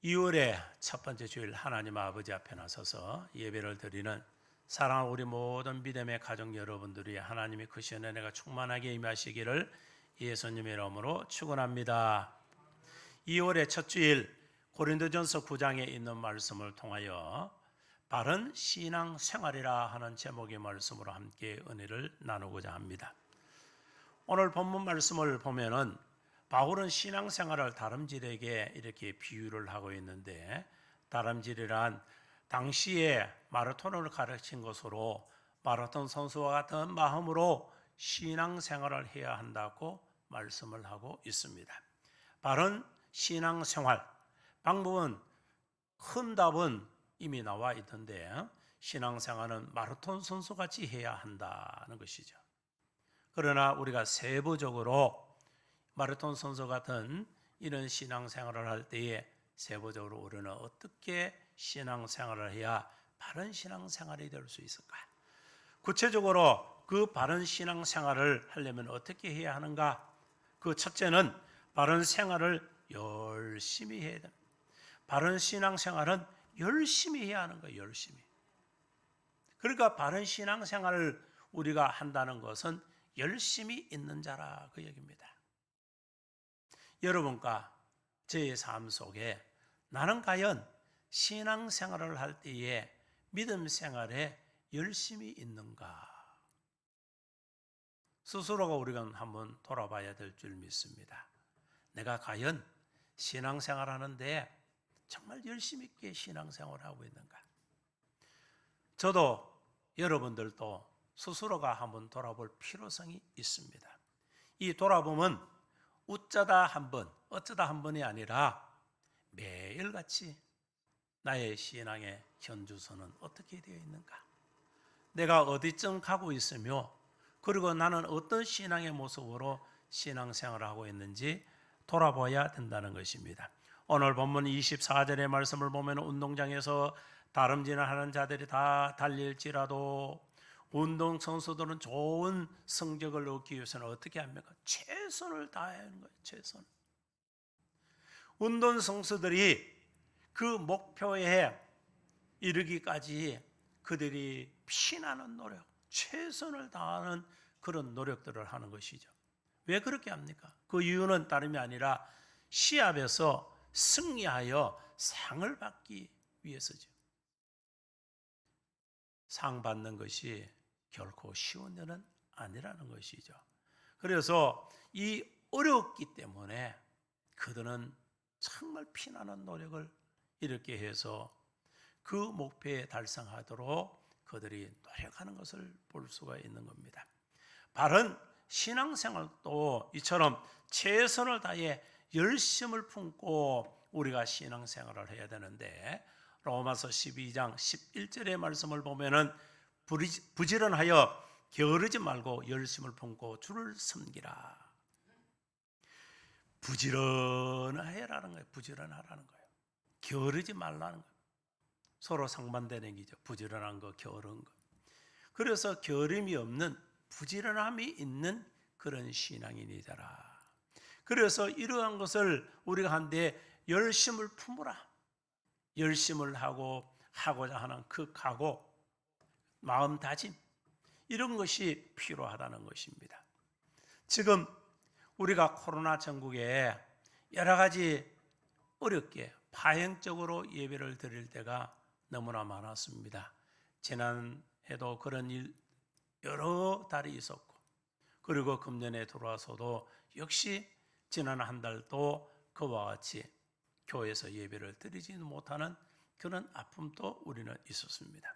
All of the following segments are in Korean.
2월의 첫 번째 주일 하나님 아버지 앞에 나서서 예배를 드리는 사랑하는 우리 모든 믿음의 가족 여러분들이 하나님의 크신 은혜가 충만하게 임하시기를 예수님의 이름으로 축원합니다. 2월의 첫 주일 고린도전서 9장에 있는 말씀을 통하여 바른 신앙 생활이라 하는 제목의 말씀으로 함께 은혜를 나누고자 합니다. 오늘 본문 말씀을 보면은 바울은 신앙생활을 다름질에게 이렇게 비유를 하고 있는데, 다름질이란 당시에 마라톤을 가르친 것으로 마라톤 선수와 같은 마음으로 신앙생활을 해야 한다고 말씀을 하고 있습니다. 바른 신앙생활 방법은, 큰 답은 이미 나와 있던데, 신앙생활은 마라톤 선수같이 해야 한다는 것이죠. 그러나 우리가 세부적으로 마라톤 선수 같은 이런 신앙생활을 할 때에 세부적으로 우리는 어떻게 신앙생활을 해야 바른 신앙생활이 될 수 있을까? 구체적으로 그 바른 신앙생활을 하려면 어떻게 해야 하는가? 그 첫째는 바른 생활을 열심히 해야 됩니다. 바른 신앙생활은 열심히 해야 하는 거예요. 열심히. 그러니까 바른 신앙생활을 우리가 한다는 것은 열심히 있는 자라 그 얘기입니다. 여러분과 제 삶 속에 나는 과연 신앙생활을 할 때에 믿음 생활에 열심히 있는가? 스스로가 우리가 한번 돌아봐야 될 줄 믿습니다. 내가 과연 신앙생활 하는데 정말 열심히 있게 신앙생활을 하고 있는가? 저도 여러분들도 스스로가 한번 돌아볼 필요성이 있습니다. 이 돌아보면 웃자다 한 번, 어쩌다 한 번이 아니라 매일같이 나의 신앙의 현주소는 어떻게 되어 있는가? 내가 어디쯤 가고 있으며, 그리고 나는 어떤 신앙의 모습으로 신앙생활을 하고 있는지 돌아봐야 된다는 것입니다. 오늘 본문 24절의 말씀을 보면 운동장에서 다름질을 하는 자들이 다 달릴지라도, 운동선수들은 좋은 성적을 얻기 위해서는 어떻게 합니까? 최선을 다해야 하는 거예요. 최선. 운동선수들이 그 목표에 이르기까지 그들이 피나는 노력, 최선을 다하는 그런 노력들을 하는 것이죠. 왜 그렇게 합니까? 그 이유는 다름이 아니라 시합에서 승리하여 상을 받기 위해서죠. 상 받는 것이 결코 쉬운 일은 아니라는 것이죠. 그래서 이 어렵기 때문에 그들은 정말 피나는 노력을 이렇게 해서 그 목표에 달성하도록 그들이 노력하는 것을 볼 수가 있는 겁니다. 바른 신앙생활도 이처럼 최선을 다해 열심을 품고 우리가 신앙생활을 해야 되는데, 로마서 12장 11절의 말씀을 보면은 부지런하여 게으르지 말고 열심을 품고 주를 섬기라. 부지런하라는 거예요. 부지런하라는 거예요. 게으르지 말라는 거예요. 서로 상반되는 얘기죠. 부지런한 거, 게으른 거. 그래서 게으름이 없는 부지런함이 있는 그런 신앙인이 되라. 그래서 이러한 것을 우리가 한데 열심을 품으라. 열심을 하고자 하는 그 각오, 마음다짐, 이런 것이 필요하다는 것입니다. 지금 우리가 코로나 전국에 여러 가지 어렵게 파행적으로 예배를 드릴 때가 너무나 많았습니다. 지난해도 그런 일 여러 달이 있었고, 그리고 금년에 들어와서도 역시 지난 한 달도 그와 같이 교회에서 예배를 드리지 못하는 그런 아픔도 우리는 있었습니다.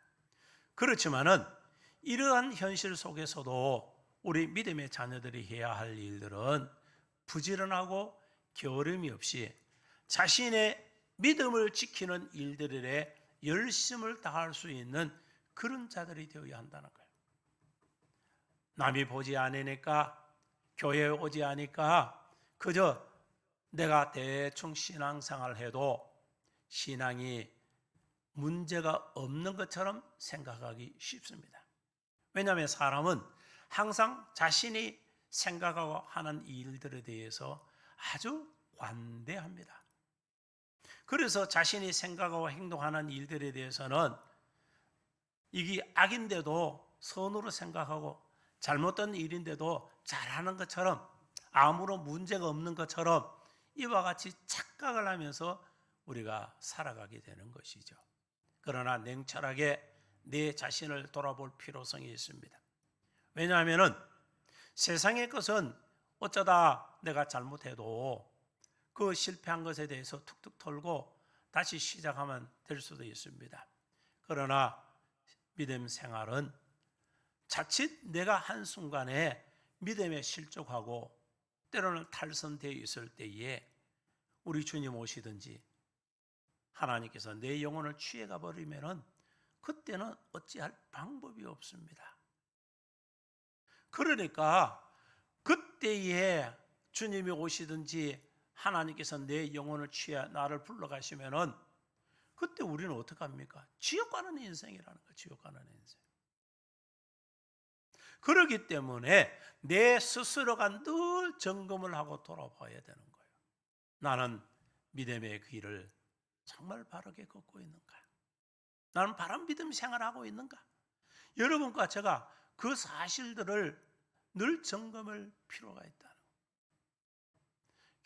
그렇지만은 이러한 현실 속에서도 우리 믿음의 자녀들이 해야 할 일들은 부지런하고 게으름이 없이 자신의 믿음을 지키는 일들에 열심을 다할 수 있는 그런 자들이 되어야 한다는 거예요. 남이 보지 않으니까, 교회에 오지 않으니까 그저 내가 대충 신앙생활을 해도 신앙이 문제가 없는 것처럼 생각하기 쉽습니다. 왜냐하면 사람은 항상 자신이 생각하고 하는 일들에 대해서 아주 관대합니다. 그래서 자신이 생각하고 행동하는 일들에 대해서는 이게 악인데도 선으로 생각하고 잘못된 일인데도 잘하는 것처럼 아무런 문제가 없는 것처럼 이와 같이 착각을 하면서 우리가 살아가게 되는 것이죠. 그러나 냉철하게 내 자신을 돌아볼 필요성이 있습니다. 왜냐하면 세상의 것은 어쩌다 내가 잘못해도 그 실패한 것에 대해서 툭툭 털고 다시 시작하면 될 수도 있습니다. 그러나 믿음 생활은 자칫 내가 한순간에 믿음에 실족하고 때로는 탈선되어 있을 때에 우리 주님 오시든지 하나님께서 내 영혼을 취해가 버리면은 그때는 어찌할 방법이 없습니다. 그러니까 그때에 주님이 오시든지 하나님께서 내 영혼을 취해 나를 불러가시면은 그때 우리는 어떡합니까? 지옥 가는 인생이라는 거예요. 지옥 가는 인생. 그렇기 때문에 내 스스로가 늘 점검을 하고 돌아봐야 되는 거예요. 나는 믿음의 길을 정말 바르게 걷고 있는가? 나는 바른 믿음 생활하고 있는가? 여러분과 제가 그 사실들을 늘 점검할 필요가 있다.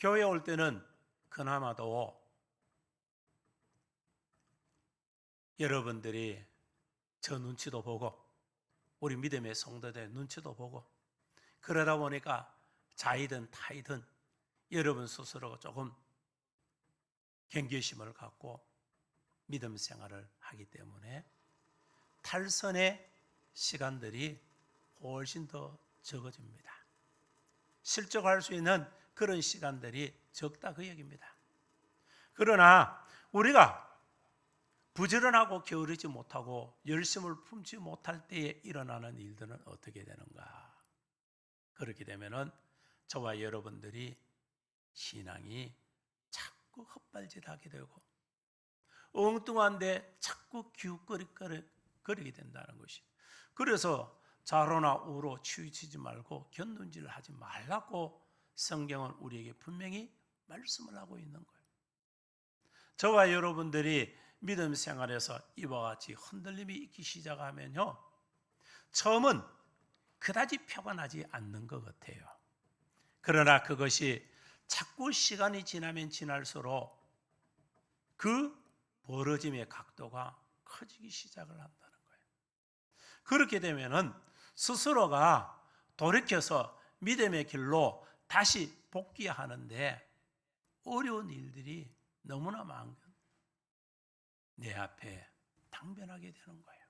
교회에 올 때는 그나마도 여러분들이 저 눈치도 보고 우리 믿음의 성도들의 눈치도 보고 그러다 보니까 자이든 타이든 여러분 스스로가 조금 경계심을 갖고 믿음 생활을 하기 때문에 탈선의 시간들이 훨씬 더 적어집니다. 실족할 수 있는 그런 시간들이 적다 그 얘기입니다. 그러나 우리가 부지런하고 게으르지 못하고 열심을 품지 못할 때에 일어나는 일들은 어떻게 되는가? 그렇게 되면은 저와 여러분들이 신앙이 자꾸 헛발질하게 되고 엉뚱한데 자꾸 기웃거리게 된다는 것이. 그래서 좌로나 우로 치우치지 말고 견눈질을 하지 말라고 성경은 우리에게 분명히 말씀을 하고 있는 거예요. 저와 여러분들이 믿음 생활에서 이와 같이 흔들림이 있기 시작하면요, 처음은 그다지 표가 나지 않는 것 같아요. 그러나 그것이 자꾸 시간이 지나면 지날수록 그 벌어짐의 각도가 커지기 시작을 한다는 거예요. 그렇게 되면은 스스로가 돌이켜서 믿음의 길로 다시 복귀하는데 어려운 일들이 너무나 내 앞에 당면하게 되는 거예요.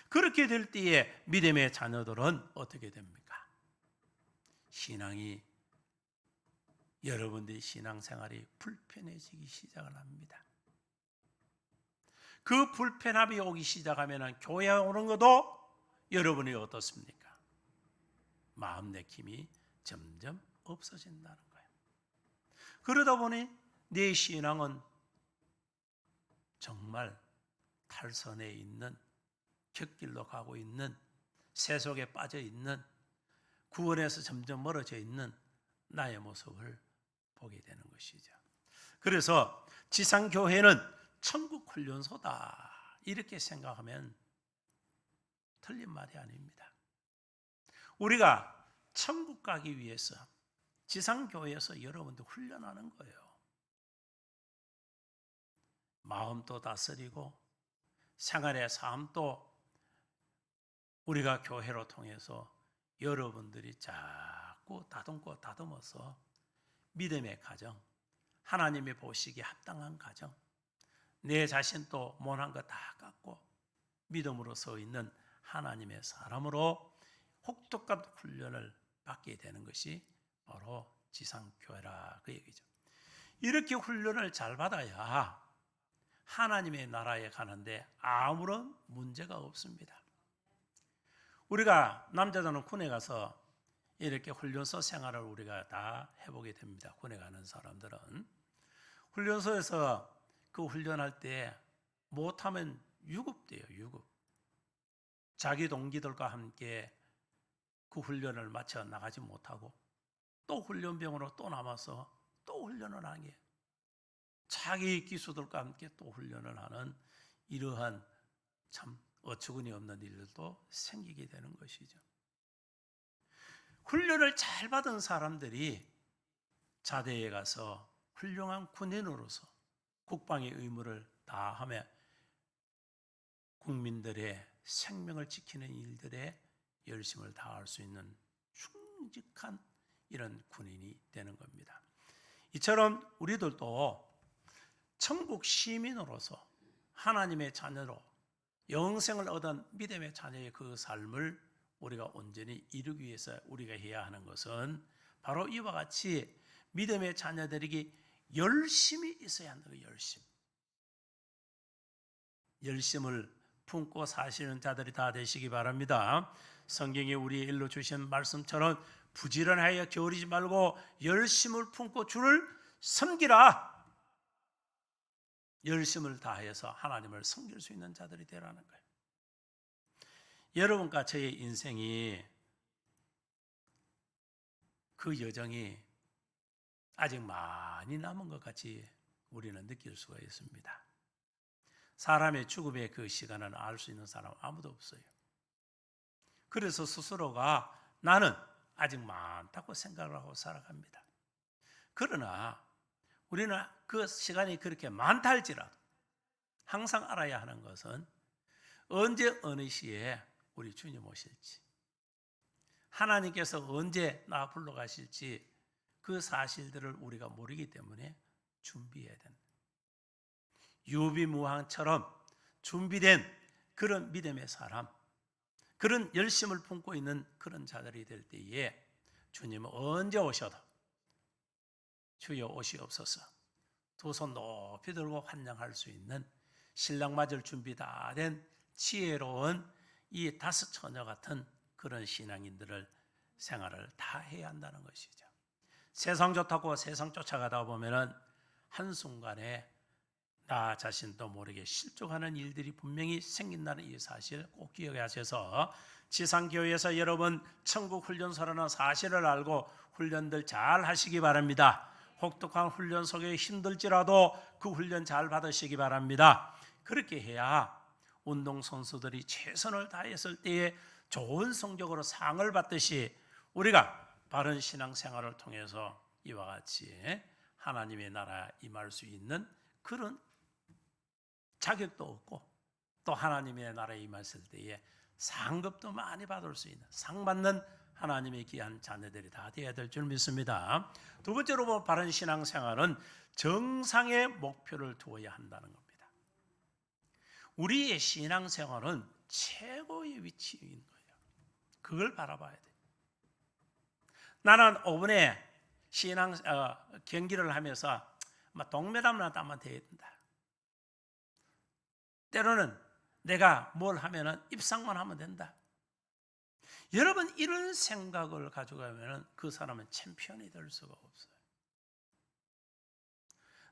그렇게 될 때에 믿음의 자녀들은 어떻게 됩니까? 신앙이 여러분들의 신앙생활이 불편해지기 시작을 합니다. 그 불편함이 오기 시작하면 교회에 오는 것도 여러분이 어떻습니까? 마음 내킴이 점점 없어진다는 거예요. 그러다 보니 내 신앙은 정말 탈선해 있는, 곁길로 가고 있는, 세속에 빠져 있는, 구원에서 점점 멀어져 있는 나의 모습을 보게 되는 것이죠. 그래서 지상교회는 천국 훈련소다 이렇게 생각하면 틀린 말이 아닙니다. 우리가 천국 가기 위해서 지상교회에서 여러분들 훈련하는 거예요. 마음도 다스리고 생활의 삶도 우리가 교회로 통해서 여러분들이 자꾸 다듬고 다듬어서 믿음의 가정, 하나님이 보시기에 합당한 가정, 내 자신도 못한 거 다 깎고 믿음으로 서 있는 하나님의 사람으로 혹독한 훈련을 받게 되는 것이 바로 지상교회라 그 얘기죠. 이렇게 훈련을 잘 받아야 하나님의 나라에 가는데 아무런 문제가 없습니다. 우리가 남자들은 군에 가서 이렇게 훈련소 생활을 우리가 다 해보게 됩니다. 군에 가는 사람들은 훈련소에서 그 훈련할 때 못하면 유급돼요. 유급. 자기 동기들과 함께 그 훈련을 마쳐 나가지 못하고 또 훈련병으로 또 남아서 또 훈련을 하게. 자기 기수들과 함께 또 훈련을 하는 이러한 참 어처구니 없는 일들도 생기게 되는 것이죠. 훈련을 잘 받은 사람들이 자대에 가서 훌륭한 군인으로서 국방의 의무를 다하며 국민들의 생명을 지키는 일들에 열심을 다할 수 있는 충직한 이런 군인이 되는 겁니다. 이처럼 우리들도 천국 시민으로서 하나님의 자녀로 영생을 얻은 믿음의 자녀의 그 삶을 우리가 온전히 이루기 위해서 우리가 해야 하는 것은 바로 이와 같이 믿음의 자녀들에게 열심이 있어야 한다. 열심을 품고 사시는 자들이 다 되시기 바랍니다. 성경에 우리의 일로 주신 말씀처럼 부지런하여 게으르지 말고 열심을 품고 주를 섬기라. 열심을 다해서 하나님을 섬길 수 있는 자들이 되라는 거예요. 여러분과 저의 인생이 그 여정이 아직 많이 남은 것 같이 우리는 느낄 수가 있습니다. 사람의 죽음의 그 시간은 알 수 있는 사람 아무도 없어요. 그래서 스스로가 나는 아직 많다고 생각을 하고 살아갑니다. 그러나 우리는 그 시간이 그렇게 많다 할지라도 항상 알아야 하는 것은 언제 어느 시에 우리 주님 오실지, 하나님께서 언제 나 불러가실지 그 사실들을 우리가 모르기 때문에 준비해야 된다. 유비무환처럼 준비된 그런 믿음의 사람, 그런 열심을 품고 있는 그런 자들이 될 때에 주님은 언제 오셔도 주여 오시옵소서 두 손 높이 들고 환영할 수 있는 신랑 맞을 준비 다 된 지혜로운 이 다섯 처녀 같은 그런 신앙인들을 생활을 다 해야 한다는 것이죠. 세상 좋다고 세상 쫓아가다 보면은 한순간에 나 자신도 모르게 실족하는 일들이 분명히 생긴다는 이 사실 꼭 기억하셔서 지상교회에서 여러분 천국 훈련소라는 사실을 알고 훈련들 잘 하시기 바랍니다. 혹독한 훈련 속에 힘들지라도 그 훈련 잘 받으시기 바랍니다. 그렇게 해야 운동선수들이 최선을 다했을 때에 좋은 성적으로 상을 받듯이 우리가 바른 신앙생활을 통해서 이와 같이 하나님의 나라에 임할 수 있는 그런 자격도 없고 또 하나님의 나라에 임했을 때에 상급도 많이 받을 수 있는 상 받는 하나님의 귀한 자녀들이 다 되어야 될 줄 믿습니다. 두 번째로 보면 바른 신앙생활은 정상의 목표를 두어야 한다는 겁니다. 우리의 신앙생활은 최고의 위치인 거예요. 그걸 바라봐야 돼요. 나는 5분에 신앙 경기를 하면서 동메달만 따면 된다. 때로는 내가 뭘 하면은 입상만 하면 된다. 여러분 이런 생각을 가져가면 그 사람은 챔피언이 될 수가 없어요.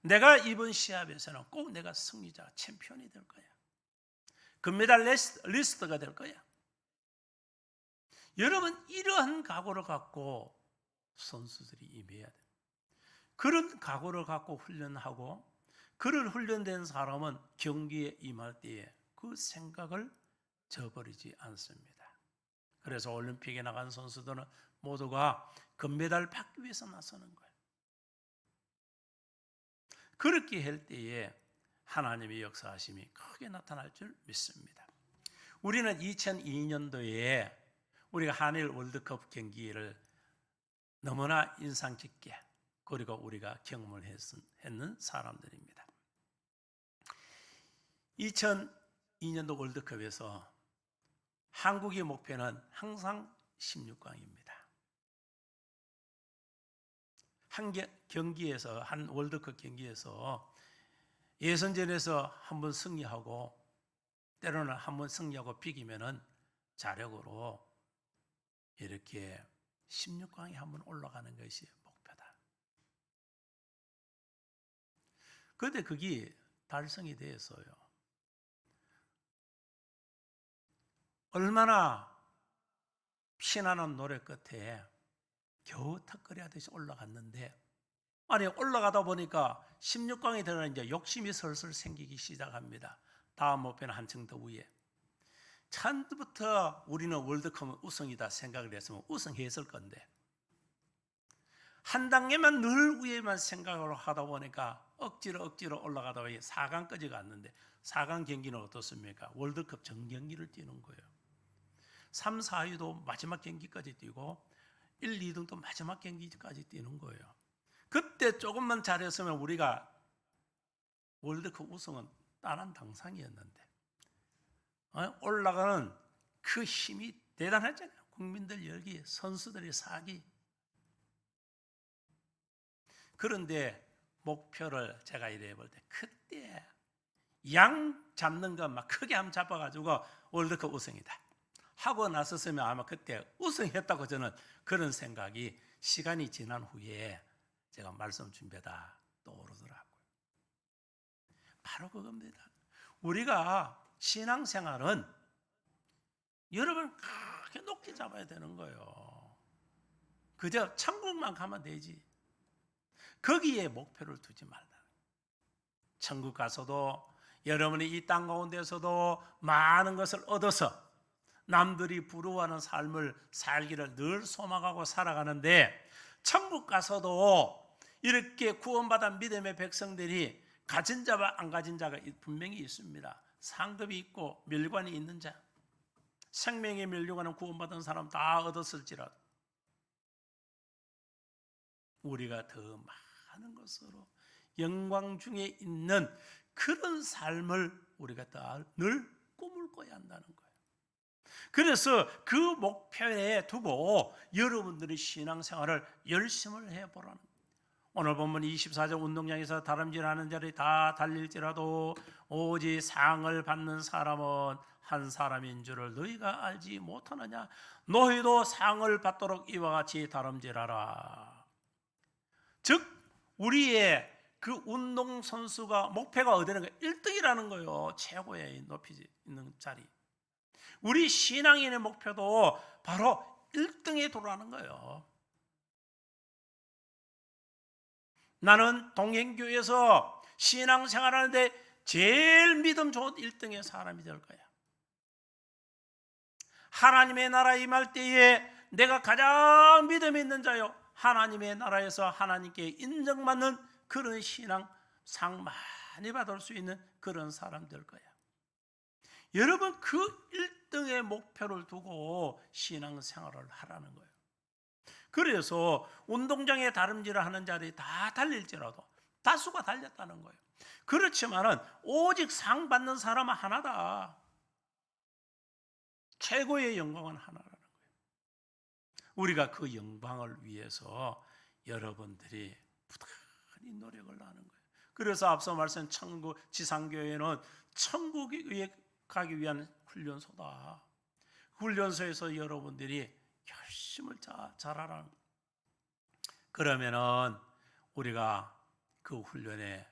내가 이번 시합에서는 꼭 내가 승리자, 챔피언이 될 거야. 금메달 리스트가 될 거야. 여러분 이러한 각오를 갖고 선수들이 임해야 돼요. 그런 각오를 갖고 훈련하고 그런 훈련된 사람은 경기에 임할 때에 그 생각을 저버리지 않습니다. 그래서 올림픽에 나간 선수들은 모두가 금메달 받기 위해서 나서는 거예요. 그렇게 할 때에 하나님의 역사하심이 크게 나타날 줄 믿습니다. 우리는 2002년도에 우리가 한일 월드컵 경기를 너무나 인상 깊게 그리고 우리가 경험을 했는 사람들입니다. 2002년도 월드컵에서 한국의 목표는 항상 16강입니다. 한 경기에서 한 월드컵 경기에서 예선전에서 한번 승리하고 때로는 한번 승리하고 비기면은 자력으로 이렇게 16강에 한번 올라가는 것이 목표다. 그런데 그게 달성이 됐어요. 얼마나 피나는 노래 끝에 겨우 턱걸이 하듯이 올라갔는데 아니 올라가다 보니까 16강에 들어가 이제 욕심이 슬슬 생기기 시작합니다. 다음 목표는 한층 더 위에. 처음부터 우리는 월드컵은 우승이다 생각을 했으면 우승했을 건데 한 단계만 늘 위에만 생각을 하다 보니까 억지로 올라가다 보니 4강까지 갔는데 4강 경기는 어떻습니까? 월드컵 전 경기를 뛰는 거예요. 3, 4위도 마지막 경기까지 뛰고 1, 2등도 마지막 경기까지 뛰는 거예요. 그때 조금만 잘했으면 우리가 월드컵 우승은 다른 당상이었는데 올라가는 그 힘이 대단하잖아요. 국민들 열기, 선수들의 사기. 그런데 목표를 제가 이래 볼 때 그때 양 잡는 것 막 크게 한번 잡아가지고 월드컵 우승이다 하고 나섰으면 아마 그때 우승했다고 저는 그런 생각이 시간이 지난 후에 제가 말씀 준비하다 떠오르더라고요. 바로 그겁니다. 우리가 신앙생활은 여러분 그렇게 높게 잡아야 되는 거예요. 그저 천국만 가면 되지. 거기에 목표를 두지 말라. 천국 가서도 여러분이 이 땅 가운데서도 많은 것을 얻어서 남들이 부러워하는 삶을 살기를 늘 소망하고 살아가는데 천국 가서도 이렇게 구원받은 믿음의 백성들이 가진 자와 안 가진 자가 분명히 있습니다. 상급이 있고 멸관이 있는 자, 생명의 멸류관은 구원받은 사람 다 얻었을지라도 우리가 더 많은 것으로 영광 중에 있는 그런 삶을 우리가 늘 꿈을 꿔야 한다는 거예요. 그래서 그 목표에 두고 여러분들이 신앙생활을 열심을 해보라는 거예요. 오늘 본문 24절 운동장에서 다름질하는 자리 다 달릴지라도 오직 상을 받는 사람은 한 사람인 줄을 너희가 알지 못하느냐. 너희도 상을 받도록 이와 같이 다름질하라. 즉 우리의 그 운동선수가 목표가 어디는 1등이라는 거예요. 최고의 높이 있는 자리. 우리 신앙인의 목표도 바로 1등에 도라는 거예요. 나는 동행교회에서 신앙생활하는데 제일 믿음 좋은 1등의 사람이 될 거야. 하나님의 나라에 임할 때에 내가 가장 믿음 있는 자요, 하나님의 나라에서 하나님께 인정받는 그런 신앙 상 많이 받을 수 있는 그런 사람 될 거야. 여러분 그 1등의 목표를 두고 신앙생활을 하라는 거예요. 그래서 운동장에 다름질을 하는 자들이 다 달릴지라도 다수가 달렸다는 거예요. 그렇지만은 오직 상 받는 사람은 하나다. 최고의 영광은 하나라는 거예요. 우리가 그 영광을 위해서 여러분들이 부단히 노력을 하는 거예요. 그래서 앞서 말씀한 천국 지상교회는 천국에 가기 위한 훈련소다. 훈련소에서 여러분들이 열심을 잘하라는 거예요. 그러면은 우리가 그 훈련의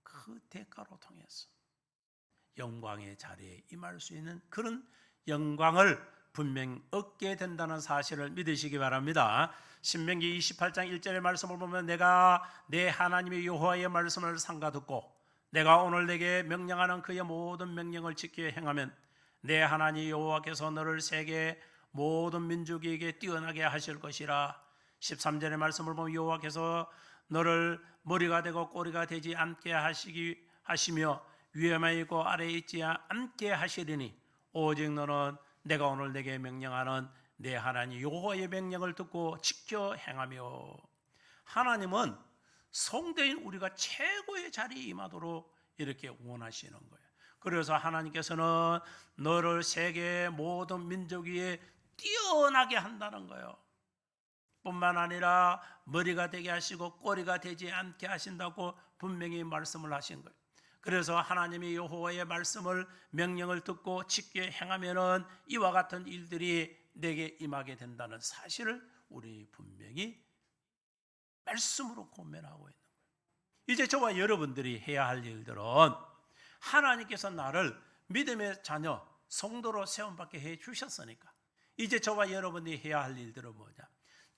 그 대가로 통해서 영광의 자리에 임할 수 있는 그런 영광을 분명 얻게 된다는 사실을 믿으시기 바랍니다. 신명기 28장 1절의 말씀을 보면 내가 내 하나님의 여호와의 말씀을 삼가 듣고 내가 오늘 내게 명령하는 그의 모든 명령을 지켜 행하면 내 하나님 여호와께서 너를 세계 모든 민족에게 뛰어나게 하실 것이라. 13절의 말씀을 보면 여호와께서 너를 머리가 되고 꼬리가 되지 않게 하시며 위에만 있고 아래에 있지 않게 하시리니 오직 너는 내가 오늘 내게 명령하는 내 하나님 여호와의 명령을 듣고 지켜 행하며. 하나님은 성도인 우리가 최고의 자리에 임하도록 이렇게 원하시는 거예요. 그래서 하나님께서는 너를 세계 모든 민족 위에 뛰어나게 한다는 거예요. 뿐만 아니라 머리가 되게 하시고 꼬리가 되지 않게 하신다고 분명히 말씀을 하신 거예요. 그래서 하나님의 여호와의 말씀을 명령을 듣고 지켜 행하면은 이와 같은 일들이 내게 임하게 된다는 사실을 우리 분명히 말씀으로 고면하고 있는 거예요. 이제 저와 여러분들이 해야 할 일들은 하나님께서 나를 믿음의 자녀 성도로 세움받게 해 주셨으니까 이제 저와 여러분이 해야 할 일들은 뭐냐?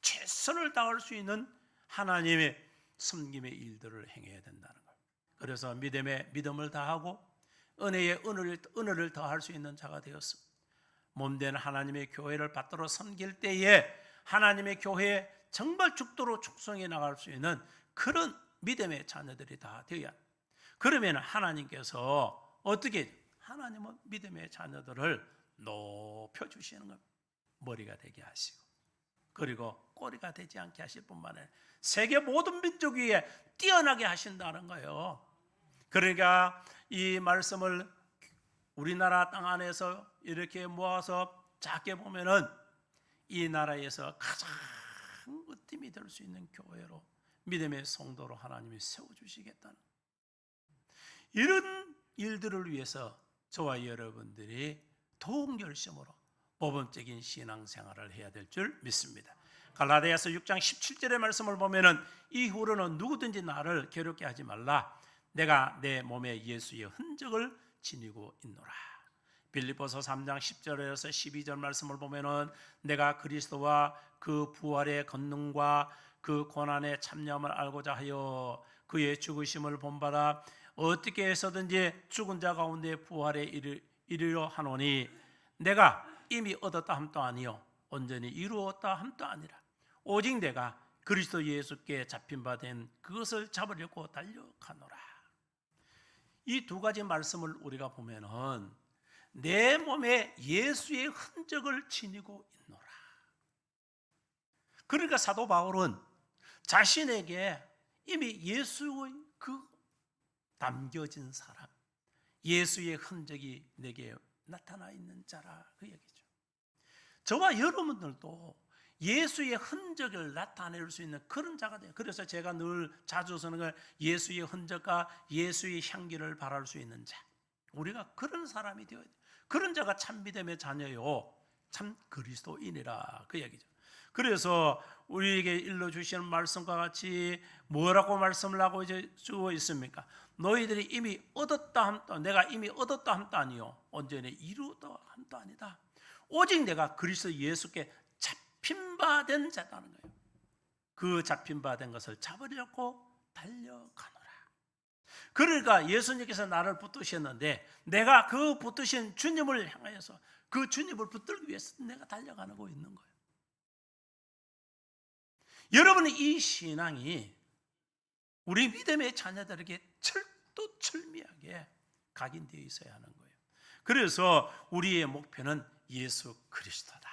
최선을 다할 수 있는 하나님의 섬김의 일들을 행해야 된다는 거예요. 그래서 믿음을 다하고 은혜에 은혜를 더할 수 있는 자가 되었습니다. 몸된 하나님의 교회를 받들어 섬길 때에 하나님의 교회에 정말 죽도록 축성해 나갈 수 있는 그런 믿음의 자녀들이 다 되어야 합니다. 그러면 하나님께서 어떻게 하나님은 믿음의 자녀들을 높여주시는 겁니다. 머리가 되게 하시고 그리고 꼬리가 되지 않게 하실 뿐만 아니라 세계 모든 민족 위에 뛰어나게 하신다는 거예요. 그러니까 이 말씀을 우리나라 땅 안에서 이렇게 모아서 작게 보면은 이 나라에서 가장 으뜸이 될 수 있는 교회로 믿음의 성도로 하나님이 세워주시겠다는 이런 일들을 위해서 저와 여러분들이 더욱 열심으로 모범적인 신앙생활을 해야 될 줄 믿습니다. 갈라디아서 6장 17절의 말씀을 보면은 이후로는 누구든지 나를 괴롭게 하지 말라. 내가 내 몸에 예수의 흔적을 지니고 있노라. 빌립보서 3장 10절에서 12절 말씀을 보면은 내가 그리스도와 그 부활의 권능과 그 고난의 참념을 알고자 하여 그의 죽으심을 본받아 어떻게 해서든지 죽은 자 가운데 부활에 이르려 하노니 내가 이미 얻었다 함도 아니요 온전히 이루었다 함도 아니라 오직 내가 그리스도 예수께 잡힌 바 된 그것을 잡으려고 달려가노라. 이 두 가지 말씀을 우리가 보면은 내 몸에 예수의 흔적을 지니고 있노라. 그러니까 사도 바울은 자신에게 이미 예수의 그 담겨진 사람, 예수의 흔적이 내게 나타나 있는 자라 그 얘기죠. 저와 여러분들도 예수의 흔적을 나타낼 수 있는 그런 자가 돼요. 그래서 제가 늘 자주 쓰는 걸 예수의 흔적과 예수의 향기를 발할 수 있는 자. 우리가 그런 사람이 되어야 돼요. 그런 자가 참 믿음의 자녀요. 참 그리스도인이라 그 얘기죠. 그래서 우리에게 일러주시는 말씀과 같이 뭐라고 말씀을 하고 주고 있습니까? 너희들이 이미 얻었다 함도 내가 이미 얻었다 함도 아니요 온전히 이루었다 함도 아니다. 오직 내가 그리스도 예수께 잡힌 바 된 자라는 거예요. 그 잡힌 바 된 것을 잡으려고 달려가노라. 그러니까 예수님께서 나를 붙드셨는데 내가 그 붙드신 주님을 향하여서 그 주님을 붙들기 위해서 내가 달려가고 있는 거예요. 여러분의 이 신앙이 우리 믿음의 자녀들에게 철두철미하게 각인되어 있어야 하는 거예요. 그래서 우리의 목표는 예수 그리스도다.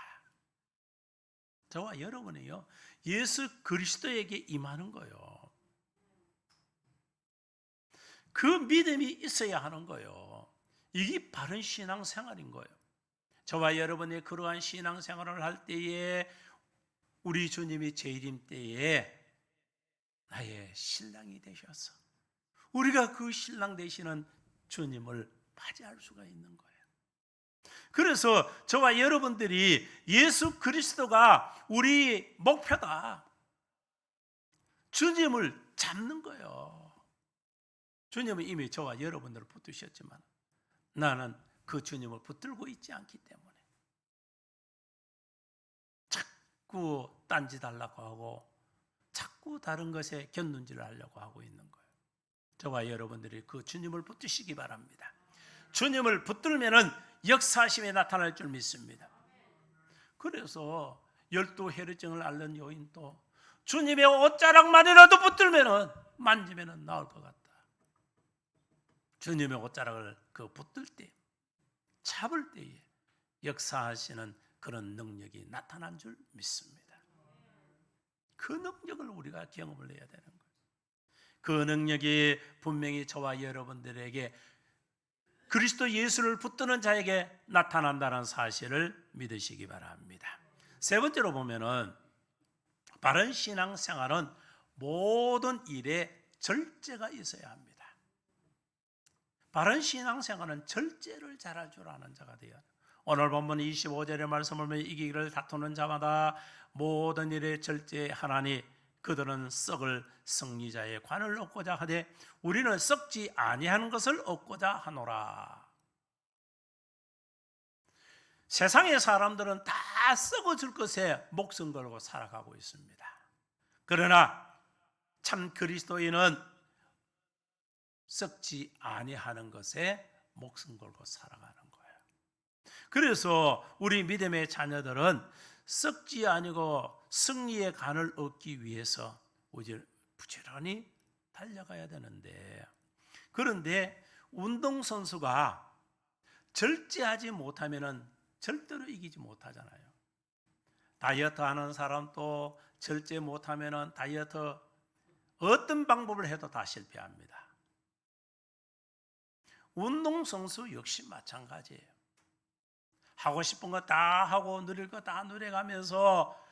저와 여러분이요 예수 그리스도에게 임하는 거예요. 그 믿음이 있어야 하는 거예요. 이게 바른 신앙생활인 거예요. 저와 여러분이 그러한 신앙생활을 할 때에 우리 주님이 재림 때에 나의 신랑이 되셔서 우리가 그 신랑 되시는 주님을 맞이할 수가 있는 거예요. 그래서 저와 여러분들이 예수 그리스도가 우리 목표다. 주님을 잡는 거예요. 주님은 이미 저와 여러분들을 붙드셨지만 나는 그 주님을 붙들고 있지 않기 때문에 자꾸 딴짓 하려고 하고 자꾸 다른 것에 곁눈질을 하려고 하고 있는 거예요. 저와 여러분들이 그 주님을 붙드시기 바랍니다. 주님을 붙들면은 역사심이 나타날 줄 믿습니다. 그래서 12 혈루증을 앓는 여인도 주님의 옷자락만이라도 붙들면은 만지면은 나을 것 같다. 주님의 옷자락을 그 붙들 때, 잡을 때에 역사하시는 그런 능력이 나타난 줄 믿습니다. 그 능력을 우리가 경험을 해야 되는 거예요. 그 능력이 분명히 저와 여러분들에게 그리스도 예수를 붙드는 자에게 나타난다는 사실을 믿으시기 바랍니다. 세 번째로 보면은 바른 신앙생활은 모든 일에 절제가 있어야 합니다. 바른 신앙생활은 절제를 잘할 줄 아는 자가 되어야 합니다. 오늘 본문 25절의 말씀을 보면 이기기를 다투는 자마다 모든 일에 절제하나니 그들은 썩을 승리자의 관을 얻고자 하되 우리는 썩지 아니하는 것을 얻고자 하노라. 세상의 사람들은 다 썩어질 것에 목숨 걸고 살아가고 있습니다. 그러나 참 그리스도인은 썩지 아니하는 것에 목숨 걸고 살아가는 거예요. 그래서 우리 믿음의 자녀들은 썩지 아니고 승리의 간을 얻기 위해서 부지런히 달려가야 되는데, 그런데 운동선수가 절제하지 못하면 절대로 이기지 못하잖아요. 다이어트 하는 사람도 절제 못하면 다이어트 어떤 방법을 해도 다 실패합니다. 운동선수 역시 마찬가지예요. 하고 싶은 거 다 하고 누릴 거 다 누려가면서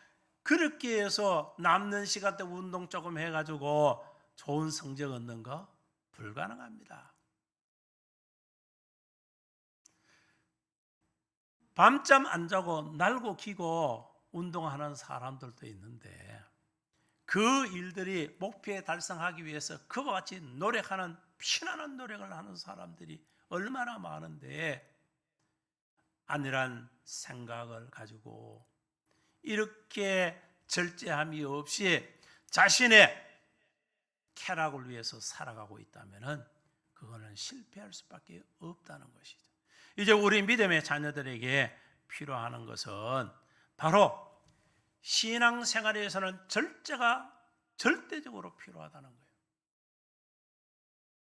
그렇게 해서 남는 시간 때 운동 조금 해가지고 좋은 성적 얻는 거 불가능합니다. 밤잠 안 자고 날고 기고 운동하는 사람들도 있는데 그 일들이 목표에 달성하기 위해서 그와 같이 노력하는 피나는 노력을 하는 사람들이 얼마나 많은데 안일한 생각을 가지고 이렇게 절제함이 없이 자신의 쾌락을 위해서 살아가고 있다면 그거는 실패할 수밖에 없다는 것이죠. 이제 우리 믿음의 자녀들에게 필요한 것은 바로 신앙생활에서는 절제가 절대적으로 필요하다는 거예요.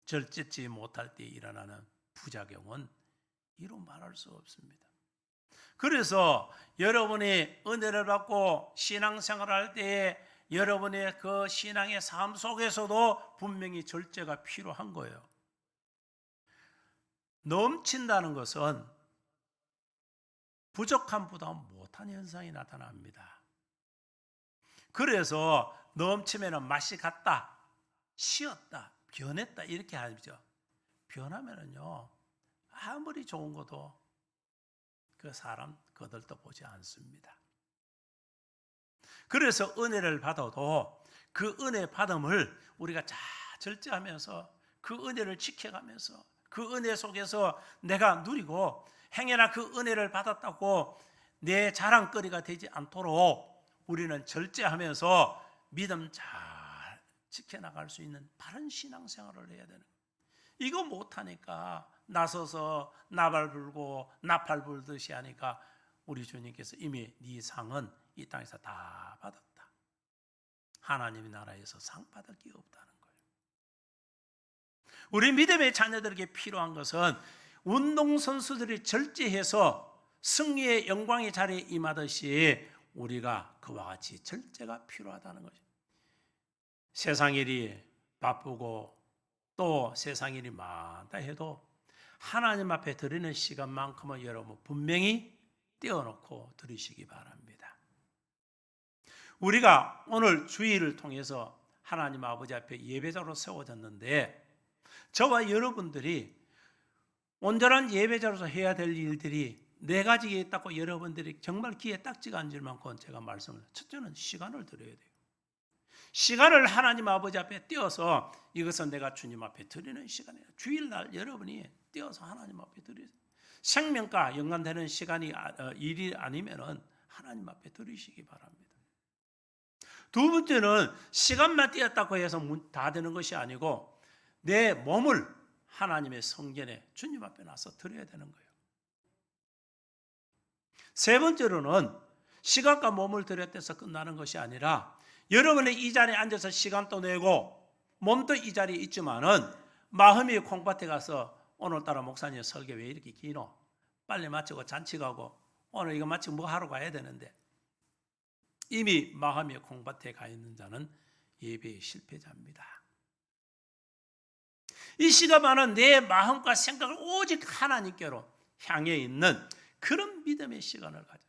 절제지 못할 때 일어나는 부작용은 이루 말할 수 없습니다. 그래서 여러분이 은혜를 받고 신앙생활을 할 때에 여러분의 그 신앙의 삶 속에서도 분명히 절제가 필요한 거예요. 넘친다는 것은 부족함보다 못한 현상이 나타납니다. 그래서 넘치면 맛이 갔다, 쉬었다, 변했다 이렇게 하죠. 변하면은요 아무리 좋은 것도 그 사람 거들떠 보지 않습니다. 그래서 은혜를 받아도 그 은혜 받음을 우리가 잘 절제하면서 그 은혜를 지켜가면서 그 은혜 속에서 내가 누리고 행여나 그 은혜를 받았다고 내 자랑거리가 되지 않도록 우리는 절제하면서 믿음 잘 지켜나갈 수 있는 바른 신앙생활을 해야 되는 거예요. 이거 못하니까 나서서 나발 불고 나팔 불듯이 하니까 우리 주님께서 이미 네 상은 이 땅에서 다 받았다. 하나님의 나라에서 상 받을 게 없다는 거예요. 우리 믿음의 자녀들에게 필요한 것은 운동선수들이 절제해서 승리의 영광의 자리에 임하듯이 우리가 그와 같이 절제가 필요하다는 거죠. 세상 일이 바쁘고 또 세상 일이 많다 해도 하나님 앞에 드리는 시간만큼은 여러분 분명히 떼어놓고 드리시기 바랍니다. 우리가 오늘 주일을 통해서 하나님 아버지 앞에 예배자로 세워졌는데 저와 여러분들이 온전한 예배자로서 해야 될 일들이 네 가지가 있다고 여러분들이 정말 귀에 딱지가 앉을 만큼 제가 말씀을, 첫째는 시간을 드려야 돼요. 시간을 하나님 아버지 앞에 띄어서 이것은 내가 주님 앞에 드리는 시간이에요. 주일날 여러분이 띄어서 하나님 앞에 드리세요. 생명과 연관되는 시간이 일이 아니면은 하나님 앞에 드리시기 바랍니다. 두 번째는 시간만 띄었다고 해서 다 되는 것이 아니고 내 몸을 하나님의 성전에 주님 앞에 놔서 드려야 되는 거예요. 세 번째로는 시간과 몸을 드렸대서 끝나는 것이 아니라 여러분의 이 자리에 앉아서 시간도 내고 몸도 이 자리에 있지만은 마음이 콩밭에 가서 오늘따라 목사님 설교 왜 이렇게 기노? 빨리 마치고 잔치 가고 오늘 이거 마치고 뭐 하러 가야 되는데 이미 마음이 콩밭에 가 있는 자는 예배의 실패자입니다. 이 시간만은 내 마음과 생각을 오직 하나님께로 향해 있는 그런 믿음의 시간을 가져.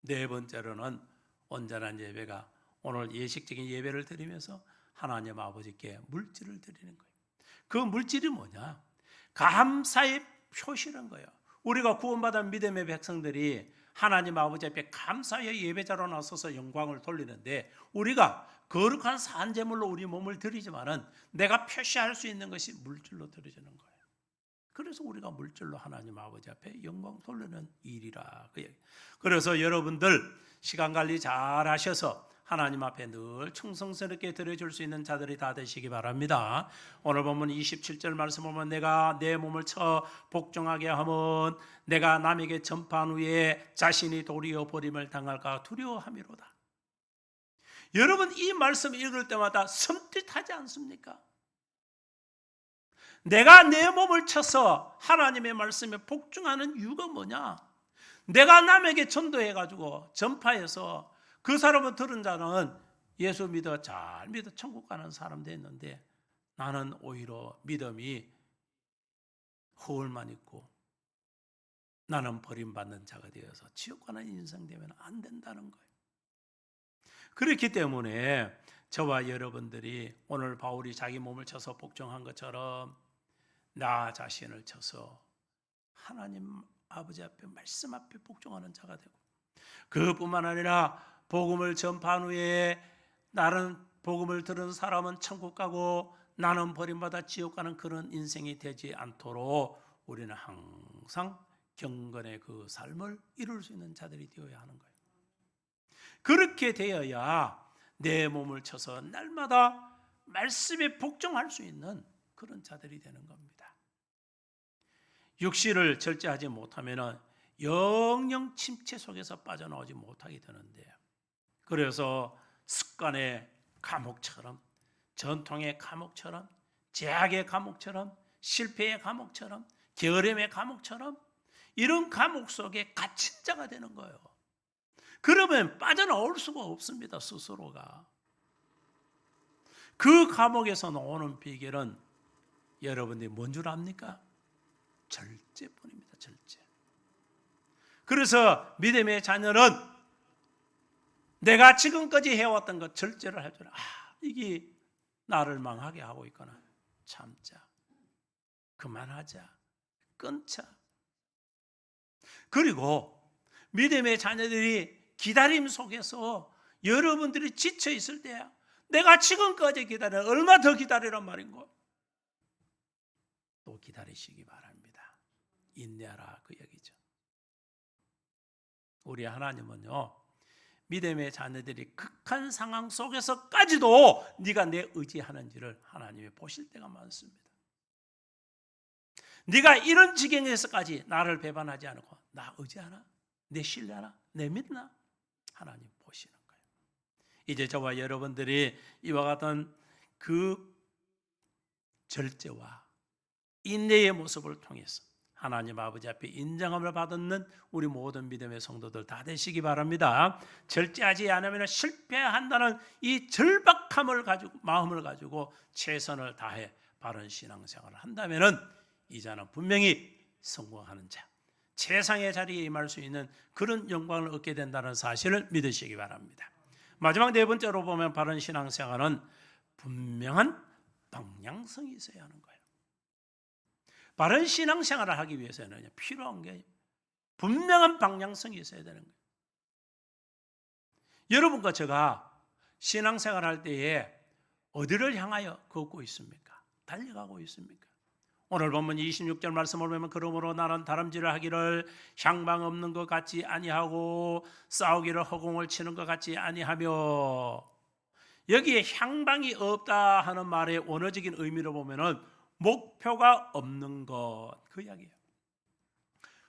네 번째로는 온전한 예배가 오늘 예식적인 예배를 드리면서 하나님 아버지께 물질을 드리는 거예요. 그 물질이 뭐냐? 감사의 표시는 거예요. 우리가 구원받은 믿음의 백성들이 하나님 아버지 앞에 감사의 예배자로 나서서 영광을 돌리는데 우리가 거룩한 산제물로 우리 몸을 드리지만은 내가 표시할 수 있는 것이 물질로 드려지는 거예요. 그래서 우리가 물질로 하나님 아버지 앞에 영광 돌리는 일이라. 그래서 여러분들 시간 관리 잘 하셔서 하나님 앞에 늘 충성스럽게 드려줄 수 있는 자들이 다 되시기 바랍니다. 오늘 본문 27절 말씀 보면 내가 내 몸을 쳐 복종하게 하면 내가 남에게 전파한 후에 자신이 도리어 버림을 당할까 두려워함이로다. 여러분, 이 말씀 읽을 때마다 섬찟하지 않습니까? 내가 내 몸을 쳐서 하나님의 말씀에 복종하는 이유가 뭐냐? 내가 남에게 전도해가지고 전파해서 그 사람을 들은 자는 예수 믿어 잘 믿어 천국 가는 사람 됐는데 나는 오히려 믿음이 허울만 있고 나는 버림받는 자가 되어서 지옥 가는 인생 되면 안 된다는 거예요. 그렇기 때문에 저와 여러분들이 오늘 바울이 자기 몸을 쳐서 복종한 것처럼 나 자신을 쳐서 하나님 아버지 앞에 말씀 앞에 복종하는 자가 되고, 그뿐만 아니라 복음을 전파한 후에 나는 복음을 들은 사람은 천국 가고 나는 버림받아 지옥 가는 그런 인생이 되지 않도록 우리는 항상 경건의 그 삶을 이룰 수 있는 자들이 되어야 하는 거예요. 그렇게 되어야 내 몸을 쳐서 날마다 말씀에 복종할 수 있는 그런 자들이 되는 겁니다. 육신을 절제하지 못하면 영영 침체 속에서 빠져나오지 못하게 되는데요. 그래서 습관의 감옥처럼, 전통의 감옥처럼, 제약의 감옥처럼, 실패의 감옥처럼, 게으름의 감옥처럼 이런 감옥 속에 갇힌 자가 되는 거예요. 그러면 빠져나올 수가 없습니다. 스스로가. 그 감옥에서 나오는 비결은 여러분들이 뭔 줄 압니까? 절제뿐입니다. 절제. 그래서 믿음의 자녀는 내가 지금까지 해왔던 것 절제를 할 줄 알아. 이게 나를 망하게 하고 있구나. 참자. 그만하자. 끊자. 그리고 믿음의 자녀들이 기다림 속에서 여러분들이 지쳐 있을 때 내가 지금까지 기다려 얼마 더 기다리란 말인고 또 기다리시기 바랍니다. 인내하라 그 얘기죠. 우리 하나님은요, 믿음의 자녀들이 극한 상황 속에서까지도 네가 내 의지하는지를 하나님이 보실 때가 많습니다. 네가 이런 지경에서까지 나를 배반하지 않고 나 의지하나? 내 신뢰하나? 내 믿나? 하나님 보시는 거예요. 이제 저와 여러분들이 이와 같은 그 절제와 인내의 모습을 통해서 하나님 아버지 앞에 인정함을 받는 우리 모든 믿음의 성도들 다 되시기 바랍니다. 절제하지 않으면 실패한다는 이 절박함을 가지고 마음을 가지고 최선을 다해 바른 신앙생활을 한다면은 이 자는 분명히 성공하는 자, 최상의 자리에 임할 수 있는 그런 영광을 얻게 된다는 사실을 믿으시기 바랍니다. 마지막 네 번째로 보면 바른 신앙생활은 분명한 방향성이 있어야 하는 거예요. 바른 신앙생활을 하기 위해서는 필요한 게 분명한 방향성이 있어야 되는 거예요. 여러분과 제가 신앙생활 할 때에 어디를 향하여 걷고 있습니까? 달려가고 있습니까? 오늘 본문 26절 말씀을 보면 그러므로 나는 다름질을 하기를 향방 없는 것 같지 아니하고 싸우기를 허공을 치는 것 같지 아니하며, 여기에 향방이 없다 하는 말의 원어적인 의미로 보면은 목표가 없는 것, 그 이야기예요.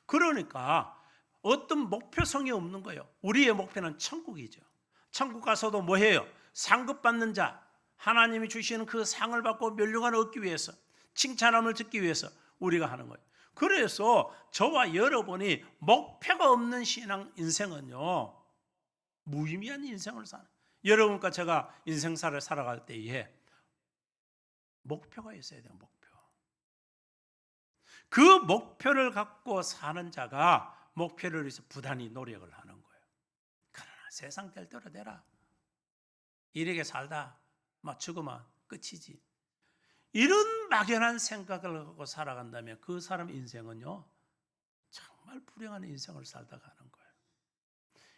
그러니까 어떤 목표성이 없는 거예요. 우리의 목표는 천국이죠. 천국 가서도 뭐 해요? 상급받는 자, 하나님이 주시는 그 상을 받고 면류관을 얻기 위해서, 칭찬함을 듣기 위해서 우리가 하는 거예요. 그래서 저와 여러분이 목표가 없는 신앙 인생은요, 무의미한 인생을 사는, 여러분과 제가 인생사를 살아갈 때에 목표가 있어야 돼요. 목표. 그 목표를 갖고 사는 자가 목표를 위해서 부단히 노력을 하는 거예요. 그러나 세상 될 대로 되라, 이렇게 살다 막 죽으면 끝이지, 이런 막연한 생각을 갖고 살아간다면 그 사람 인생은요 정말 불행한 인생을 살다 가는 거예요.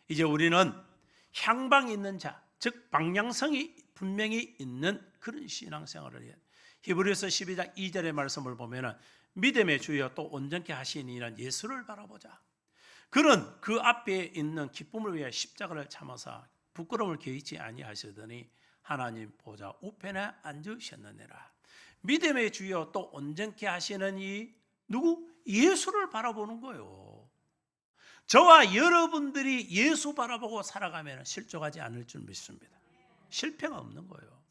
이제 우리는 향방이 있는 자, 즉 방향성이 분명히 있는 그런 신앙생활을 해야 돼요. 히브리서 12장 2절의 말씀을 보면 믿음의 주여 또 온전케 하신 이는 예수를 바라보자. 그는 그 앞에 있는 기쁨을 위해 십자가를 참아서 부끄러움을 개의치 아니하시더니 하나님 보좌 우편에 앉으셨느니라. 믿음의 주여 또 온전케 하시는 이 누구? 예수를 바라보는 거예요. 저와 여러분들이 예수 바라보고 살아가면 실족하지 않을 줄 믿습니다. 실패가 없는 거예요.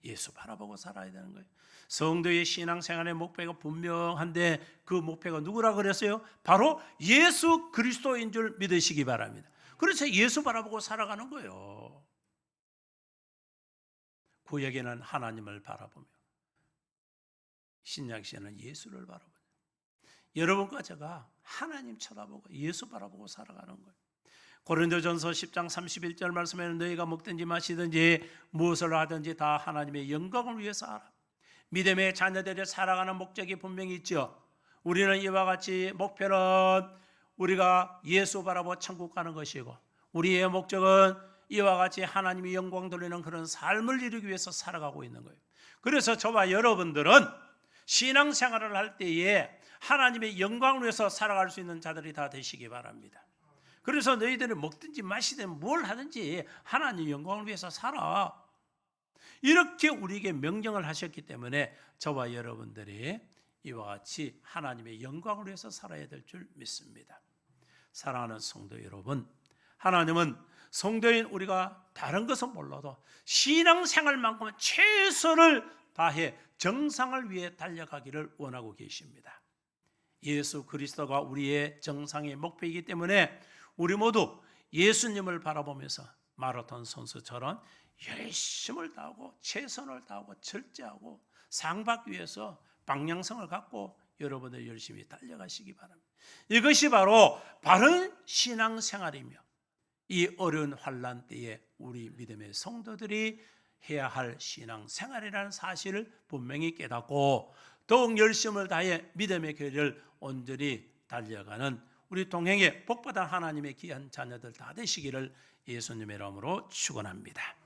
예수 바라보고 살아야 되는 거예요. 성도의 신앙생활의 목표가 분명한데 그 목표가 누구라 그랬어요? 바로 예수 그리스도인 줄 믿으시기 바랍니다. 그래서 예수 바라보고 살아가는 거예요. 구약에는 하나님을 바라보며 신약시에는 예수를 바라보며 여러분과 제가 하나님 쳐다보고 예수 바라보고 살아가는 거예요. 고린도전서 10장 31절 말씀에는 너희가 먹든지 마시든지 무엇을 하든지 다 하나님의 영광을 위해서 하라. 믿음의 자녀들이 살아가는 목적이 분명히 있죠. 우리는 이와 같이 목표는 우리가 예수 바라보고 천국 가는 것이고 우리의 목적은 이와 같이 하나님의 영광 돌리는 그런 삶을 이루기 위해서 살아가고 있는 거예요. 그래서 저와 여러분들은 신앙생활을 할 때에 하나님의 영광을 위해서 살아갈 수 있는 자들이 다 되시기 바랍니다. 그래서 너희들이 먹든지 마시든 뭘 하든지 하나님의 영광을 위해서 살아. 이렇게 우리에게 명령을 하셨기 때문에 저와 여러분들이 이와 같이 하나님의 영광을 위해서 살아야 될 줄 믿습니다. 사랑하는 성도 여러분, 하나님은 성도인 우리가 다른 것은 몰라도 신앙생활만큼은 최선을 다해 정상을 위해 달려가기를 원하고 계십니다. 예수 그리스도가 우리의 정상의 목표이기 때문에 우리 모두 예수님을 바라보면서 마라톤 선수처럼 열심을 다하고 최선을 다하고 절제하고 상박 위해서 방향성을 갖고 여러분들 열심히 달려가시기 바랍니다. 이것이 바로 바른 신앙생활이며 이 어려운 환난 때에 우리 믿음의 성도들이 해야 할 신앙생활이라는 사실을 분명히 깨닫고 더욱 열심을 다해 믿음의 길을 온전히 달려가는 우리 동행의 복받은 하나님의 귀한 자녀들 다 되시기를 예수님의 이름으로 축원합니다.